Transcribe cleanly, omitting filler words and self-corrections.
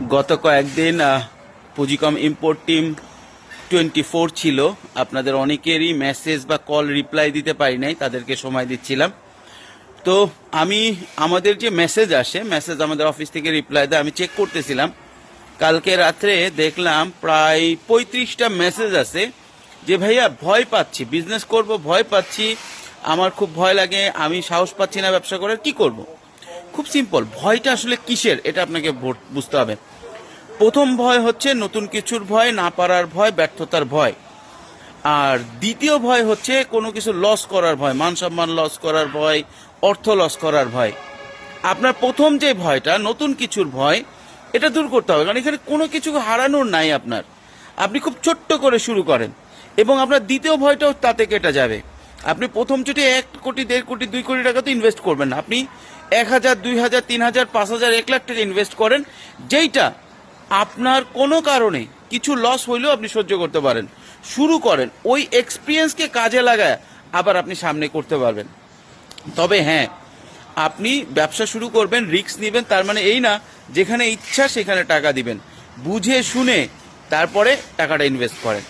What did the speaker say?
গত কয়েকদিন পুঁজিকম import team 24 ছিল। আপনাদের অনেকেরই মেসেজ বা কল রিপ্লাই দিতে পারি নাই, তাদেরকে সময় দিচ্ছিলাম। তো আমাদের যে মেসেজ আসে, মেসেজ আমাদের অফিস থেকে রিপ্লাই দেয়, আমি চেক করতেছিলাম। কালকে রাত্রে দেখলাম প্রায় 35টা মেসেজ আছে যে ভাইয়া ভয় পাচ্ছি, বিজনেস করব, ভয় পাচ্ছি, আমার খুব ভয় লাগে, আমি সাহস পাচ্ছি না ব্যবসা করার, কি করব। খুব সিম্পল, ভয়টা আসলে কিসের এটা আপনাকে বুঝতে হবে। প্রথম ভয় হচ্ছে নতুন কিছুর ভয়, না পারার ভয়, ব্যর্থতার ভয়। আর দ্বিতীয় ভয় হচ্ছে কোনো কিছু লস করার ভয়, মান সম্মান লস করার ভয়, অর্থ লস করার ভয়। আপনার প্রথম যে ভয়টা, নতুন কিছুর ভয়, এটা দূর করতে হবে, কারণ এখানে কোনো কিছু হারানোর নাই আপনার। আপনি খুব ছোট্ট করে শুরু করেন এবং আপনার দ্বিতীয় ভয়টাও তাতে কেটে যাবে। আপনি প্রথম চুটি 1 কোটি, 1.5 কোটি, 2 কোটি টাকা তো ইনভেস্ট করবেন না। আপনি 1000, 2000, 3000, 5000, 1 লাখ টাকা ইনভেস্ট করেন, যেইটা আপনার কোনো কারণে কিছু লস হইলেও আপনি সহ্য করতে পারেন। শুরু করেন, ওই এক্সপিরিয়েন্সকে কাজে লাগায় আবার আপনি সামনে করতে পারবেন। তবে হ্যাঁ, আপনি ব্যবসা শুরু করবেন, রিস্ক নেবেন, তার মানে এই না যেখানে ইচ্ছা সেখানে টাকা দিবেন। বুঝে শুনে তারপরে টাকাটা ইনভেস্ট করেন।